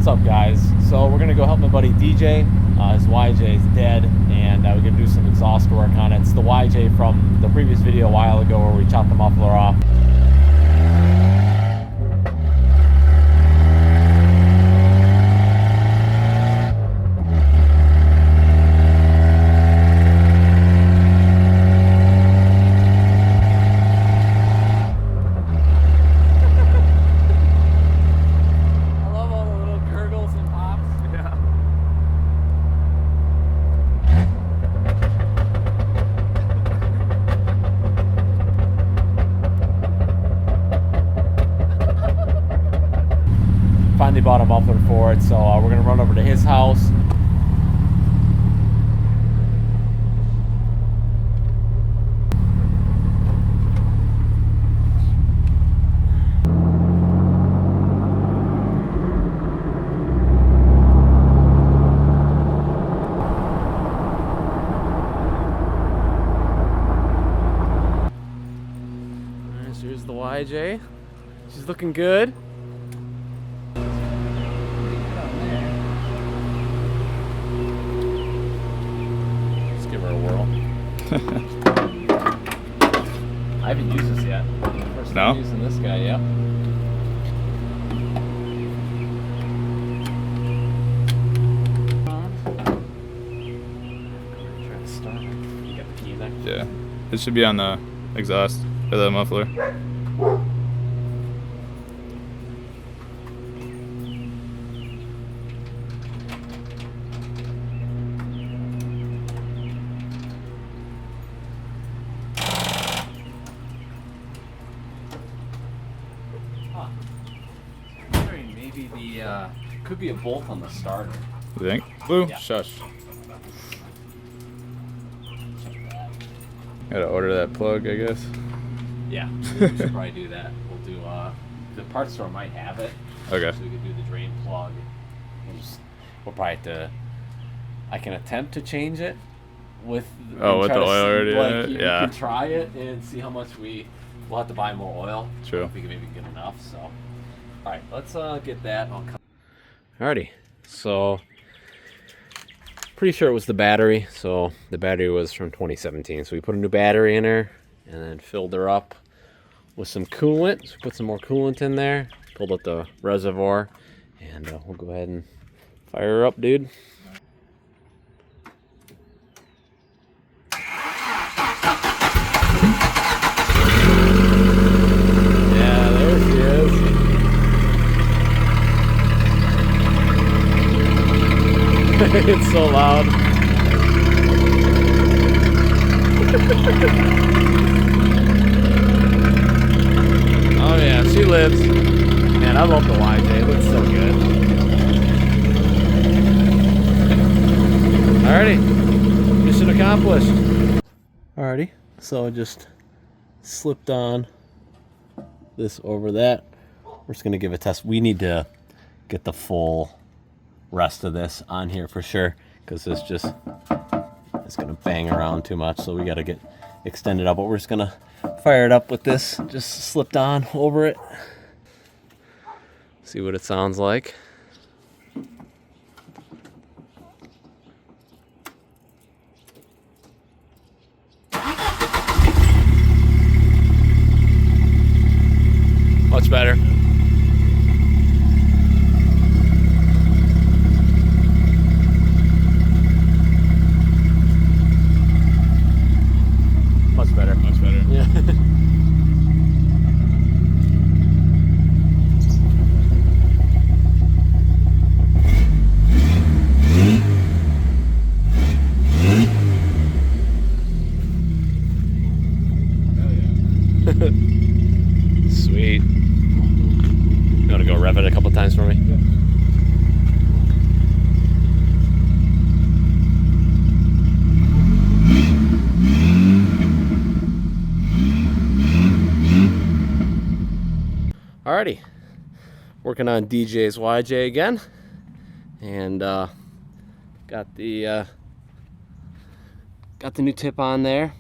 What's up, guys? So we're gonna go help my buddy DJ. His YJ is dead, and we're gonna do some exhaust work on it. It's the YJ from the previous video a while ago where we chopped the muffler off. Finally bought a muffler for it, so we're gonna run over to his house. Here's the YJ. She's looking good. Give her a whirl. I haven't used this yet. First time using this guy, yeah. Try to start. You got the key there? Yeah. It should be on the exhaust or the muffler. Maybe the could be a bolt on the starter. You think? Blue? Yeah. Shush. Gotta order that plug, I guess. Yeah, we should probably do that. We'll do the parts store might have it. Okay. So we could do the drain plug. We'll probably have to. I can attempt to change it with. Oh, with the oil already in like, it? You Yeah. can try it and see how much we'll have to buy more oil. True. If we can maybe get enough. So, all right, let's get that on. Alrighty, so pretty sure it was the battery. So the battery was from 2017. So we put a new battery in her and then filled her up with some coolant. So we put some more coolant in there, pulled up the reservoir, and we'll go ahead and fire her up, dude. Yeah, there she is. It's so loud. Oh yeah, she lives. Man, I love the YJ. It looks so good. Alrighty, mission accomplished. Alrighty, so I just slipped on this over that. We're just gonna give it a test. We need to get the full rest of this on here for sure, because this just it's gonna bang around too much, so we got to get extended up. But we're just gonna fire it up with this just slipped on over it, see what it sounds like. Much better. Much better. Much better. Yeah. Sweet. You want to go rev it a couple times for me? Yeah. Alrighty, working on DJ's YJ again, and got the new tip on there.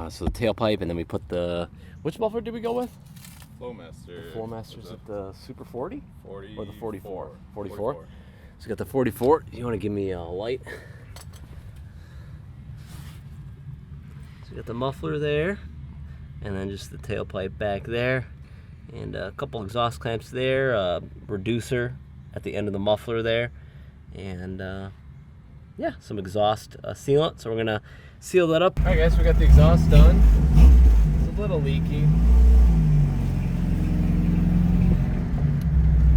So the tailpipe, and then we put the, which muffler did we go with? flowmaster. Flowmaster's at the Super 40? 40 Or the 44? 44? 44. So you got the 44. You want to give me a light? So you got the muffler there, and then just the tailpipe back there, and a couple exhaust clamps there, a reducer at the end of the muffler there, and yeah, some exhaust sealant. So we're gonna seal that up. All right, guys, we got the exhaust done. It's a little leaky,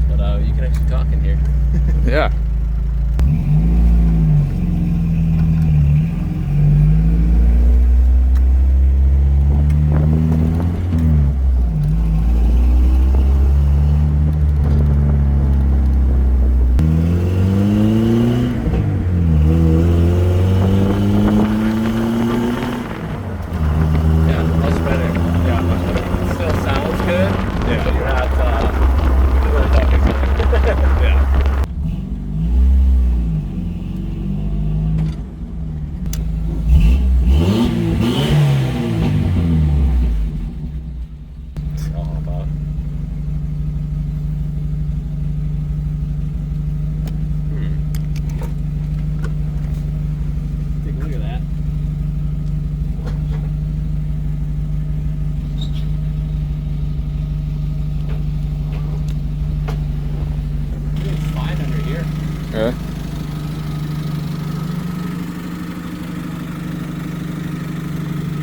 but you can actually talk in here. Yeah.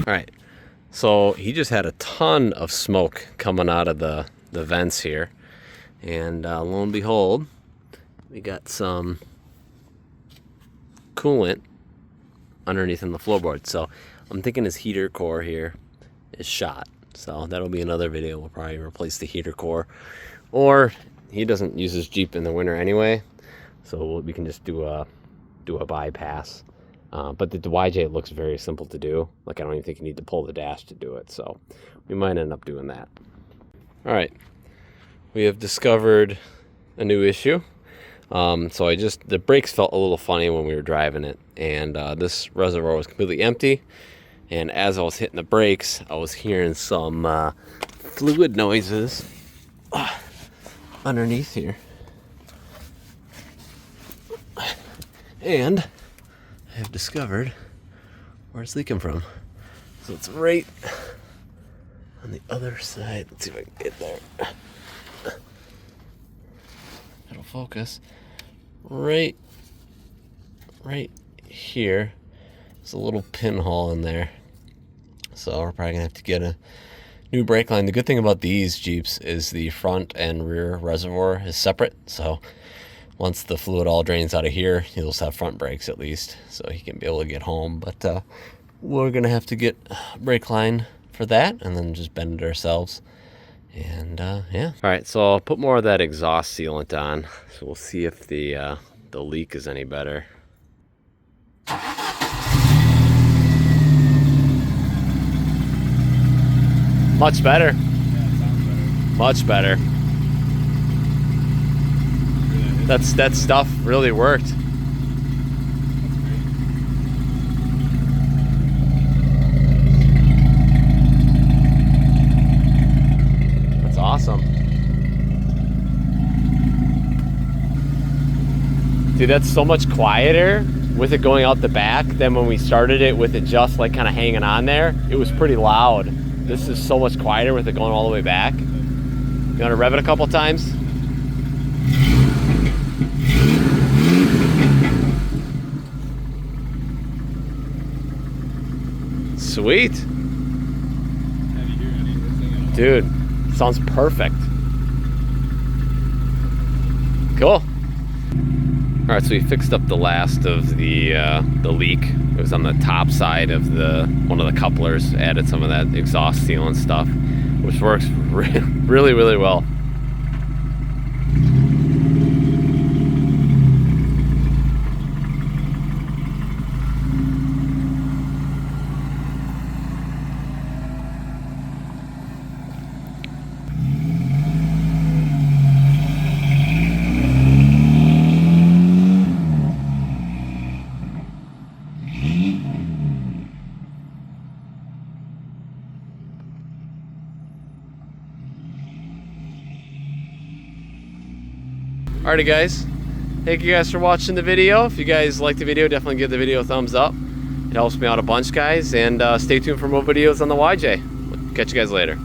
All right, so he just had a ton of smoke coming out of the vents here, and lo and behold, we got some coolant underneath in the floorboard. So I'm thinking his heater core here is shot, so that'll be another video. We'll probably replace the heater core, or he doesn't use his Jeep in the winter anyway, so we can just do a bypass. But the YJ looks very simple to do. Like, I don't even think you need to pull the dash to do it. So we might end up doing that. All right. We have discovered a new issue. So the brakes felt a little funny when we were driving it. And this reservoir was completely empty. And as I was hitting the brakes, I was hearing some fluid noises underneath here. And I have discovered where it's leaking from. So it's right on the other side. Let's see if I can get there. It'll focus. Right here. There's a little pinhole in there. So we're probably gonna have to get a new brake line. The good thing about these Jeeps is the front and rear reservoir is separate. So once the fluid all drains out of here, he'll just have front brakes at least, so he can be able to get home. But we're going to have to get a brake line for that and then just bend it ourselves. And yeah. All right, so I'll put more of that exhaust sealant on. So we'll see if the leak is any better. Much better. Yeah, it sounds better. Much better. That stuff really worked. That's awesome. Dude, that's so much quieter with it going out the back than when we started it with it just like kind of hanging on there. It was pretty loud. This is so much quieter with it going all the way back. You want to rev it a couple times? Sweet. Dude, sounds perfect. Cool. All right, so we fixed up the last of the leak. It was on the top side of one of the couplers. Added some of that exhaust sealant stuff, which works really, really well. Alrighty guys, thank you guys for watching the video. If you guys like the video, definitely give the video a thumbs up. It helps me out a bunch, guys, and stay tuned for more videos on the YJ. We'll catch you guys later.